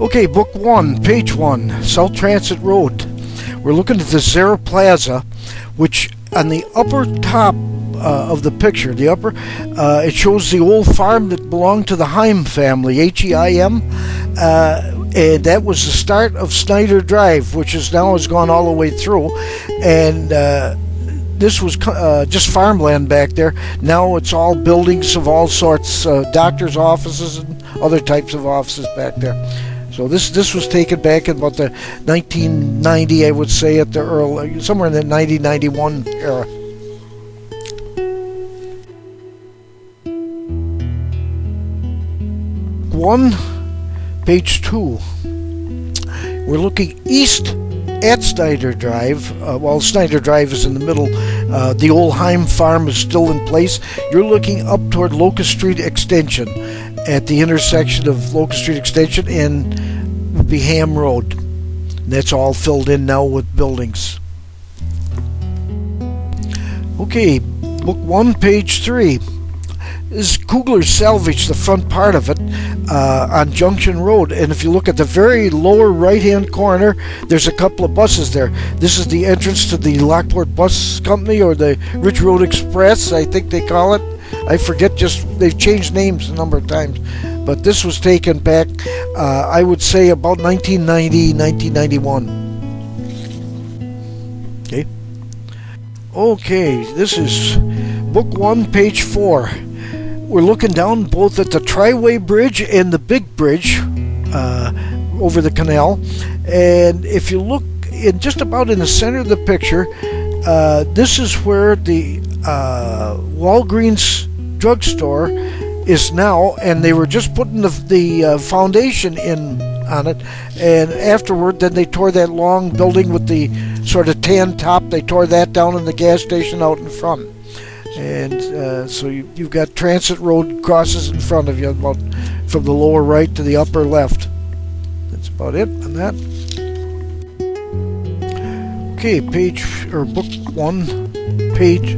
Okay, book 1, page 1, South Transit Road. We're looking at the Zara Plaza, which on the upper top of the picture, it shows the old farm that belonged to the Heim family, H-E-I-M, and that was the start of Snyder Drive, which is now has gone all the way through, and this was just farmland back there. Now it's all buildings of all sorts, doctors' offices and other types of offices back there. So this was taken back in about the 1990, I would say, at the early, somewhere in the 1991 era. One, page 2. We're looking east at Snyder Drive. While Snyder Drive is in the middle, the old Heim farm is still in place. You're looking up toward Locust Street Extension, at the intersection of Locust Street Extension and Beham Road. And that's all filled in now with buildings. Okay, book 1, page 3. This Kugler salvaged the front part of it on Junction Road, and if you look at the very lower right-hand corner, there's a couple of buses there. This is the entrance to the Lockport Bus Company, or the Rich Road Express, I think they call it. I forget, just they've changed names a number of times, but this was taken back, I would say, about 1990, 1991. Okay, this is book 1, page 4. We're looking down both at the Triway Bridge and the big bridge over the canal, and if you look in just about in the center of the picture, this is where the Walgreens drugstore is now, and they were just putting the foundation in on it, and afterward then they tore that long building with the sort of tan top, they tore that down, and the gas station out in front. And so you've got Transit Road crosses in front of you, about from the lower right to the upper left. That's about it on that. Okay, book 1, page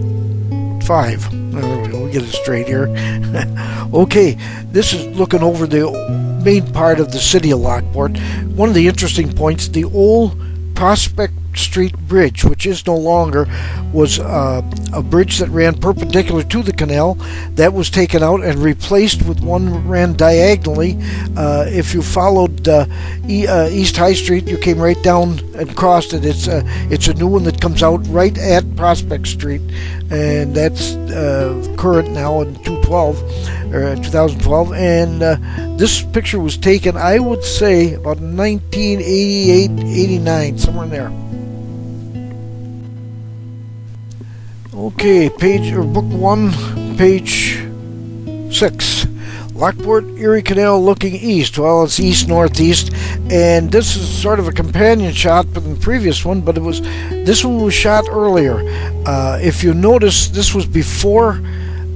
5. There we go, we get it straight here. Okay, this is looking over the main part of the city of Lockport. One of the interesting points, the old Prospect Street Bridge, which is no longer, was a bridge that ran perpendicular to the canal. That was taken out and replaced with one that ran diagonally. If you followed East High Street, you came right down and crossed it. It's a new one that comes out right at Prospect Street, and that's current now in 2012. And this picture was taken, I would say, about 1988, 89, somewhere in there. Okay, book 1, page 6. Lockport Erie Canal looking east. Well, it's east-northeast, and this is sort of a companion shot from the previous one, but this one was shot earlier. If you notice, this was before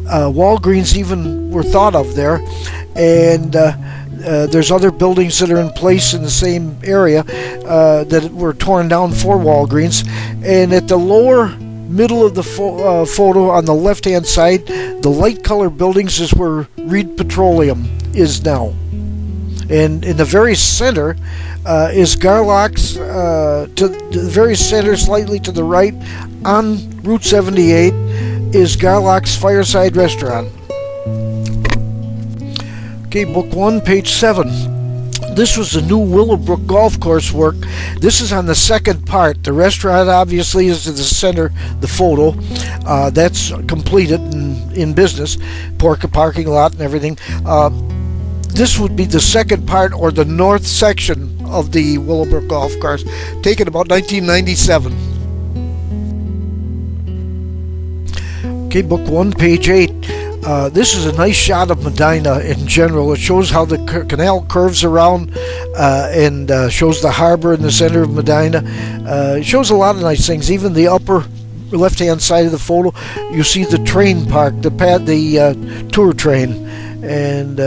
Walgreens even were thought of there, and there's other buildings that are in place in the same area that were torn down for Walgreens, and at the lower middle of the photo on the left hand side, the light color buildings is where Reed Petroleum is now, and in the very center is Garlock's, to the very center, slightly to the right on Route 78, is Garlock's Fireside Restaurant. Okay, book 1, page 7. This was the new Willowbrook golf course work. This is on the second part. The restaurant obviously is in the center, the photo. That's completed and in business. Parking lot and everything. This would be the second part, or the north section of the Willowbrook golf course, taken about 1997. Okay, book 1, page 8. This is a nice shot of Medina in general. It shows how the canal curves around and shows the harbor in the center of Medina. It shows a lot of nice things. Even the upper left-hand side of the photo, you see the train park, the tour train, and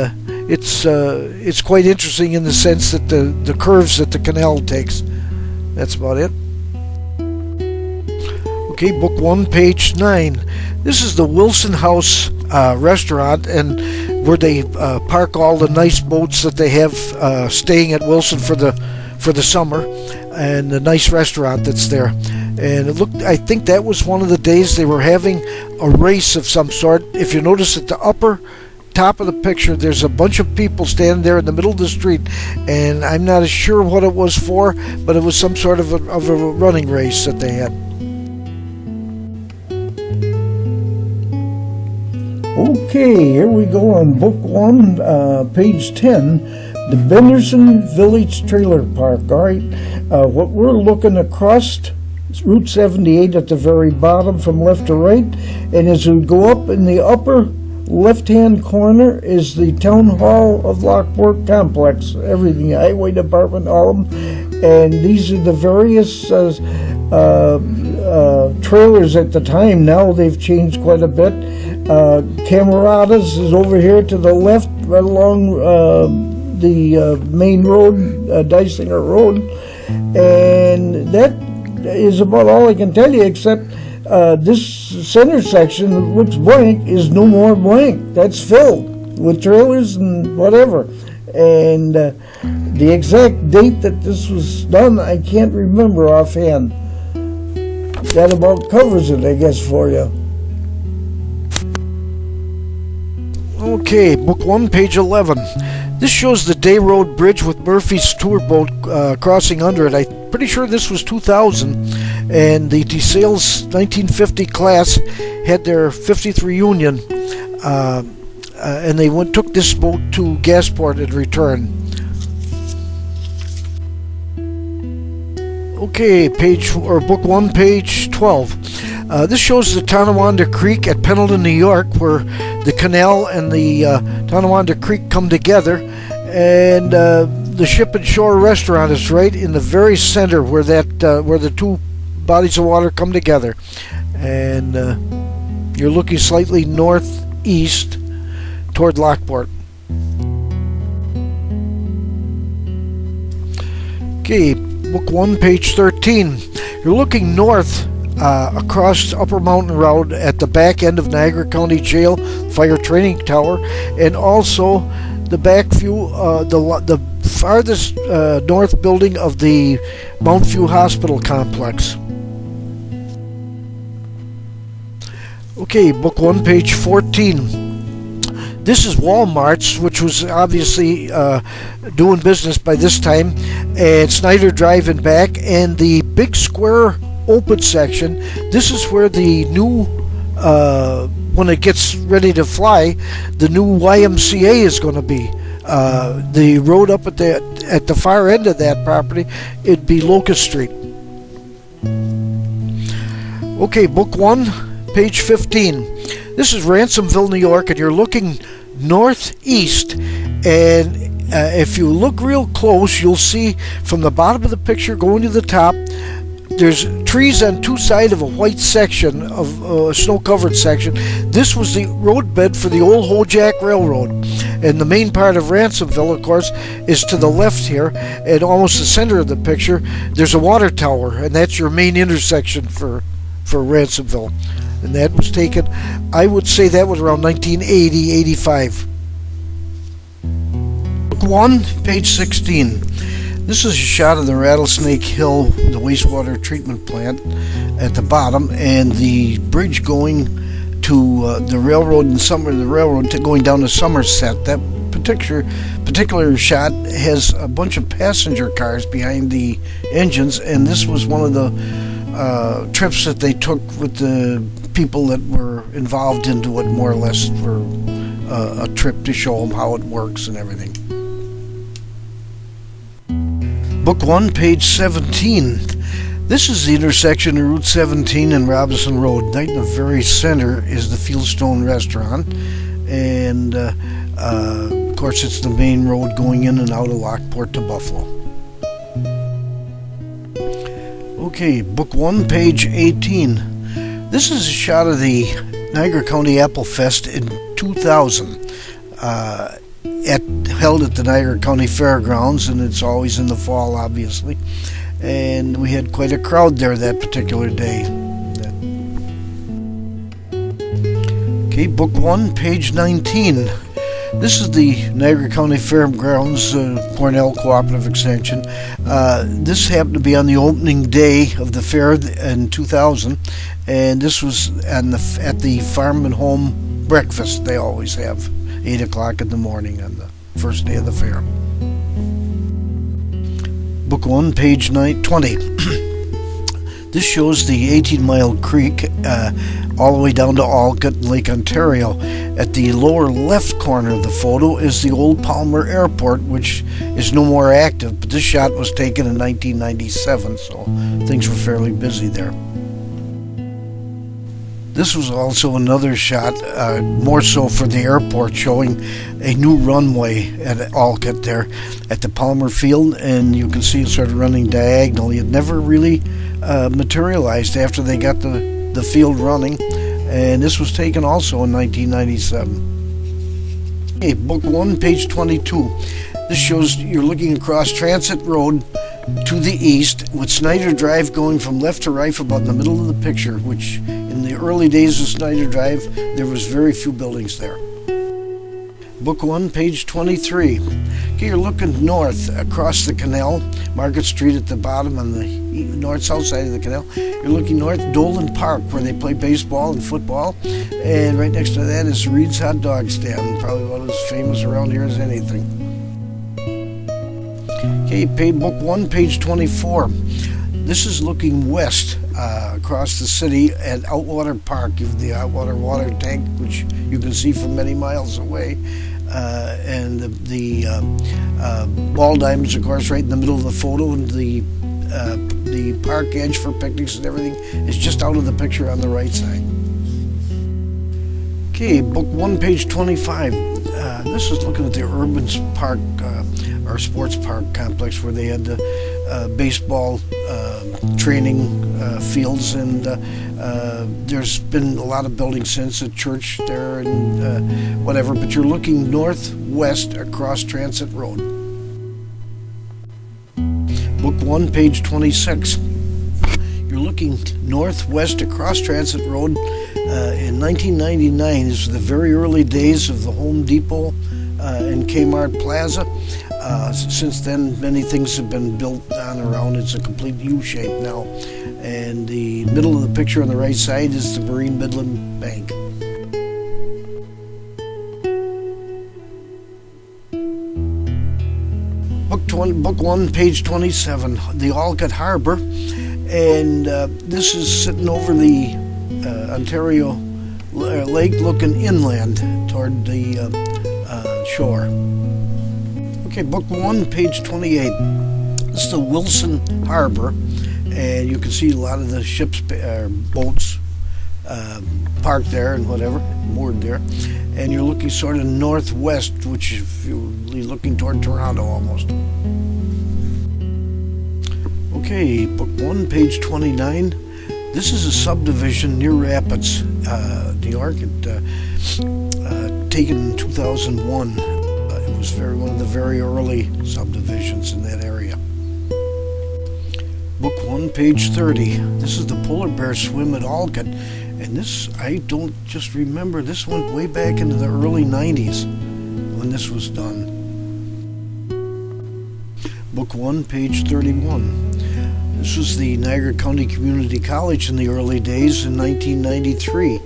it's quite interesting in the sense that the curves that the canal takes. That's about it. Okay, book 1, page 9. This is the Wilson House restaurant, and where they park all the nice boats that they have staying at Wilson for the summer, and the nice restaurant that's there. And it looked, I think that was one of the days they were having a race of some sort. If you notice at the upper top of the picture, there's a bunch of people standing there in the middle of the street, and I'm not as sure what it was for, but it was some sort of a running race that they had. Okay, here we go on Book 1, page 10, the Benderson Village Trailer Park. All right, what we're looking across Route 78 at the very bottom from left to right, and as we go up in the upper left-hand corner is the Town Hall of Lockport complex, everything, Highway Department, all of them, and these are the various trailers at the time. Now they've changed quite a bit. Camaradas is over here to the left, right along the main road, Dysinger Road, and that is about all I can tell you, except this center section that looks blank is no more blank. That's filled with trailers and whatever. And the exact date that this was done, I can't remember offhand. That about covers it, I guess, for you. Okay, Book 1, page 11. This shows the Day Road Bridge with Murphy's tour boat crossing under it. I'm pretty sure this was 2000, and the DeSales 1950 class had their 50th reunion, and they took this boat to Gasport and returned. Okay, Book 1, page 12. This shows the Tonawanda Creek at Pendleton, New York, where the canal and the Tonawanda Creek come together, and the Ship and Shore restaurant is right in the very center where where the two bodies of water come together, and you're looking slightly northeast toward Lockport. Okay, Book 1, page 13. You're looking north across Upper Mountain Road at the back end of Niagara County Jail Fire Training Tower, and also the back view, the farthest north building of the Mount View Hospital complex. Okay, Book 1, page 14. This is Walmart's, which was obviously doing business by this time, and Snyder Drive and back, and the big square open section. This is where the new, when it gets ready to fly, the new YMCA is going to be. The road up at the far end of that property, it'd be Locust Street. Okay, Book 1, page 15. This is Ransomville, New York, and you're looking northeast, and if you look real close, you'll see from the bottom of the picture going to the top, there's trees on two sides of a white section of a snow-covered section. This was the roadbed for the old Hojack Railroad, and the main part of Ransomville, of course, is to the left here, and almost the center of the picture there's a water tower, and that's your main intersection for Ransomville. And that was taken, I would say that was around 1980, 85. Book 1, page 16. This is a shot of the Rattlesnake Hill, the wastewater treatment plant at the bottom, and the bridge going to the railroad going down to Somerset. That particular shot has a bunch of passenger cars behind the engines, and this was one of the trips that they took with the people that were involved into it, more or less, for a trip to show them how it works and everything. Book 1, page 17. This is the intersection of Route 17 and Robinson Road. Right in the very center is the Fieldstone Restaurant, and of course it's the main road going in and out of Lockport to Buffalo. Okay, Book 1, page 18. This is a shot of the Niagara County Apple Fest in 2000, held at the Niagara County Fairgrounds, and it's always in the fall, obviously. And we had quite a crowd there that particular day. Okay, Book 1, page 19. This is the Niagara County Fairgrounds Cornell Cooperative Extension. This happened to be on the opening day of the fair in 2000, and this was at the Farm and Home breakfast they always have, 8 o'clock in the morning on the first day of the fair. Book 1, page 20. This shows the 18-mile creek all the way down to Olcott and Lake Ontario. At the lower left corner of the photo is the old Palmer Airport, which is no more active, but this shot was taken in 1997, so things were fairly busy there. This was also another shot, more so for the airport, showing a new runway at Olcott there at the Palmer Field, and you can see it started running diagonally. It never really materialized after they got the field running, and this was taken also in 1997. Okay, book 1, page 22. This shows you're looking across Transit Road to the east, with Snyder Drive going from left to right about in the middle of the picture, which in the early days of Snyder Drive there was very few buildings there. Book 1, page 23. Okay, you're looking north across the canal, Market Street at the bottom on the north-south side of the canal. You're looking north, Dolan Park, where they play baseball and football, and right next to that is Reed's Hot Dog Stand, probably about as famous around here as anything. Okay, book 1, page 24. This is looking west across the city at Outwater Park. You have the Outwater water tank, which you can see from many miles away. And the ball diamonds, of course, right in the middle of the photo, and the park edge for picnics and everything is just out of the picture on the right side. Okay, book 1, page 25. This is looking at the Urban Park, or Sports Park complex, where they had the baseball training fields, and there's been a lot of buildings since, a church there and whatever, but you're looking northwest across Transit Road. Book 1, page 26. You're looking northwest across Transit Road. In 1999 is the very early days of the Home Depot and Kmart Plaza. Since then, many things have been built on around. It's a complete U-shape now. And the middle of the picture on the right side is the Marine Midland Bank. Book 1, page 27, the Olcott Harbor. And this is sitting over the Ontario lake, looking inland toward the shore. Okay, book 1, page 28. This is the Wilson Harbor, and you can see a lot of the ships, boats parked there and whatever, moored there. And you're looking sort of northwest, which if you're looking toward Toronto almost. Okay, book 1, page 29. This is a subdivision near Rapids, New York, taken in 2001. It was one of the very early subdivisions in that area. Book 1, page 30. This is the Polar Bear Swim at Olcott, and this, I don't just remember, this went way back into the early 90s when this was done. Book 1, page 31. This was the Niagara County Community College in the early days in 1993.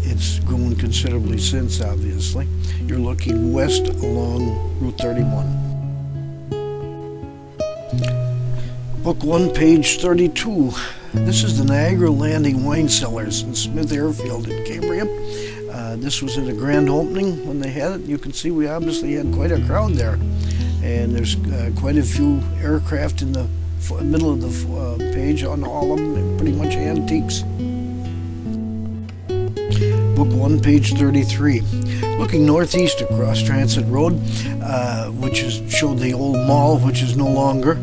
It's grown considerably since, obviously. You're looking west along Route 31. Book 1, page 32. This is the Niagara Landing Wine Cellars in Smith Airfield in Cambria. This was at a grand opening when they had it. You can see we obviously had quite a crowd there. And there's quite a few aircraft in the middle of the page on all of them, pretty much antiques. Book 1, page 33. Looking northeast across Transit Road, which showed the old mall, which is no longer.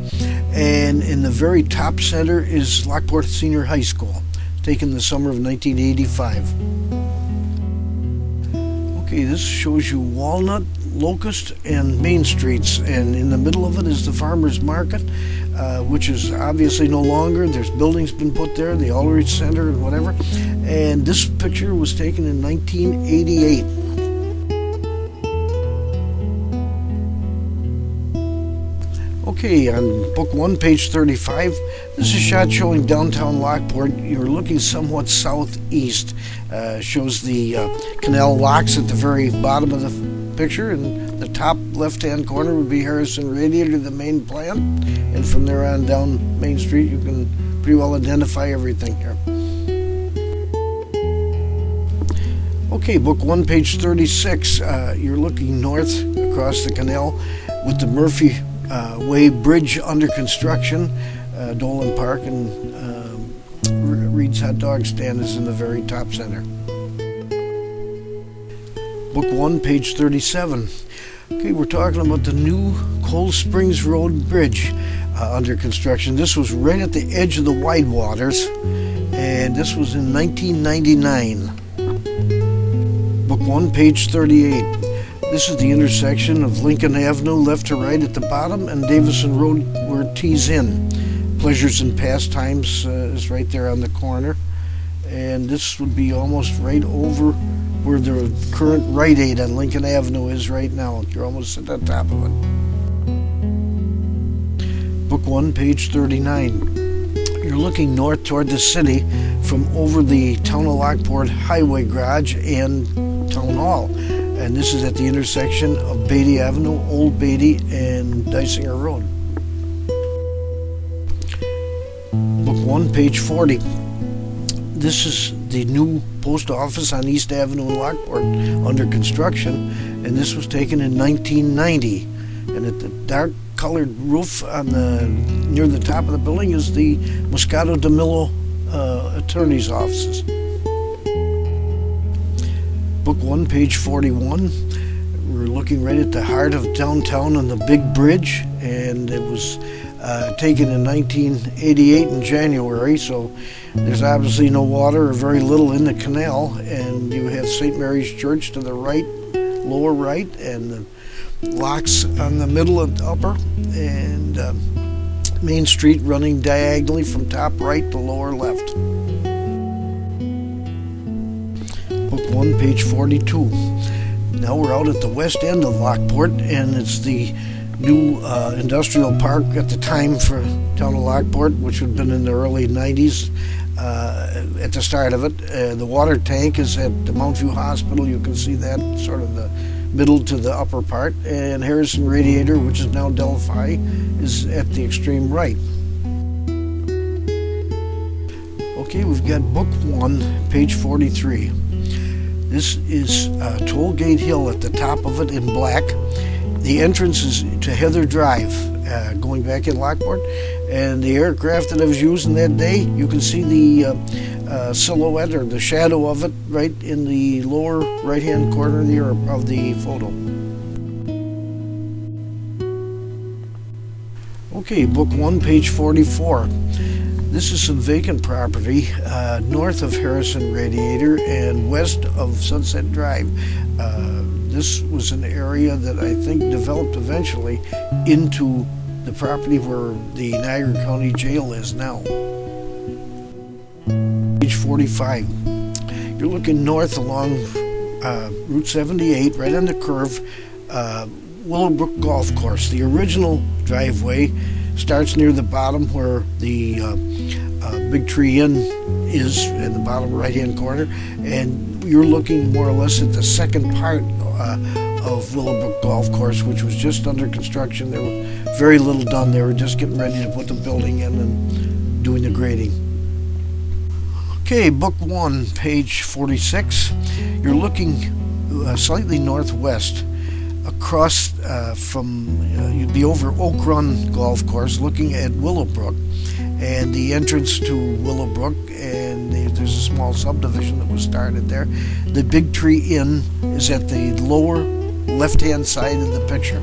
And in the very top center is Lockport Senior High School, taken the summer of 1985. Okay, this shows you Walnut, Locust, and Main Streets, and in the middle of it is the Farmers Market, which is obviously no longer. There's buildings been put there, the Ulrich Center and whatever. And this picture was taken in 1988. Okay, on book 1, page 35, this is a shot showing downtown Lockport. You're looking somewhat southeast. Shows the canal locks at the very bottom of the picture, and the top left-hand corner would be Harrison Radiator, the main plant. And from there on down Main Street, you can pretty well identify everything here. Okay, book 1, page 36. You're looking north across the canal with the Murphy Way Bridge under construction. Dolan Park and Reed's Hot Dog Stand is in the very top center. Book 1, page 37. Okay, we're talking about the new Cold Springs Road Bridge under construction. This was right at the edge of the Wide Waters, and this was in 1999. Book 1, page 38. This is the intersection of Lincoln Avenue, left to right at the bottom, and Davison Road where it tees in. Pleasures and Pastimes is right there on the corner. And this would be almost right over where the current Rite Aid on Lincoln Avenue is right now. You're almost at the top of it. Book 1, page 39. You're looking north toward the city from over the Town of Lockport Highway Garage and Town Hall. And this is at the intersection of Beatty Avenue, Old Beatty, and Dysinger Road. Book 1, page 40. This is the new post office on East Avenue in Lockport under construction, and this was taken in 1990. And at the dark colored roof on near the top of the building is the Moscato DeMillo attorney's offices. Book 1, page 41. We're looking right at the heart of downtown on the Big Bridge, and it was taken in 1988 in January, so there's obviously no water or very little in the canal, and you have St. Mary's Church to the right, lower right, and the locks on the middle and upper, and Main Street running diagonally from top right to lower left. Book 1, page 42. Now we're out at the west end of Lockport, and it's the new industrial park at the time for Town of Lockport, which would have been in the early 90s at the start of it. The water tank is at the Mount View Hospital. You can see that sort of the middle to the upper part. And Harrison Radiator, which is now Delphi, is at the extreme right. Okay, we've got Book 1, page 43. This is Tollgate Hill at the top of it in black. The entrance is to Heather Drive, going back in Lockport. And the aircraft that I was using that day, you can see the silhouette or the shadow of it right in the lower right-hand corner of the photo. Okay, Book 1, page 44. This is some vacant property north of Harrison Radiator and west of Sunset Drive. This was an area that I think developed eventually into the property where the Niagara County Jail is now. Page 45. You're looking north along Route 78, right on the curve, Willowbrook Golf Course. The original driveway starts near the bottom where the Big Tree Inn is in the bottom right-hand corner, and you're looking more or less at the second part of Willowbrook Golf Course, which was just under construction. There was very little done. They were just getting ready to put the building in and doing the grading. Okay, Book 1, page 46. You're looking slightly northwest across you'd be over Oak Run Golf Course looking at Willowbrook, and the entrance to Willowbrook, and there's a small subdivision that was started there. The Big Tree Inn is at the lower left-hand side of the picture.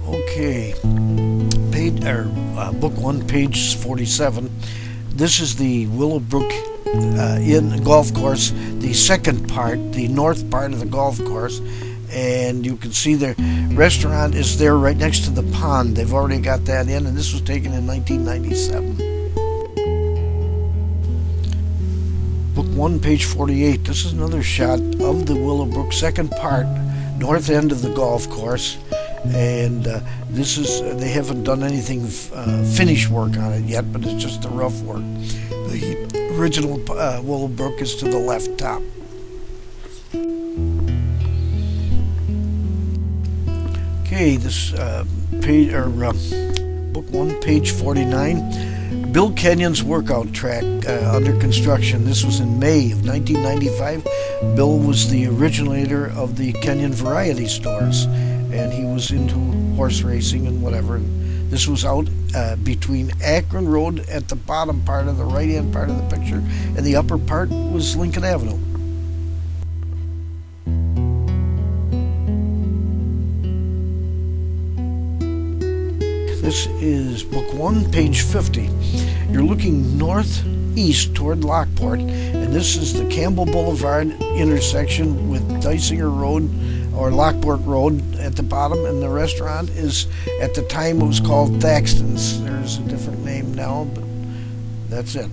Okay, Book 1, page 47. This is the Willowbrook Inn Golf Course, the second part, the north part of the golf course, and you can see the restaurant is there right next to the pond. They've already got that in, and this was taken in 1997. Book 1, page 48. This is another shot of the Willowbrook second part north end of the golf course. And this is, they haven't done anything finish work on it yet, but it's just the rough work. The original Willowbrook is to the left top. Okay, this page, or book 1, page 49. Bill Kenyon's workout track under construction. This was in May of 1995. Bill was the originator of the Kenyon variety stores, and he was into horse racing and whatever. And this was out between Akron Road at the bottom part of the right-hand part of the picture, and the upper part was Lincoln Avenue. This is book 1, page 50. You're looking northeast toward Lockport, and this is the Campbell Boulevard intersection with Dysinger Road or Lockport Road at the bottom, and the restaurant is, at the time it was called Thaxton's. There's a different name now, but that's it.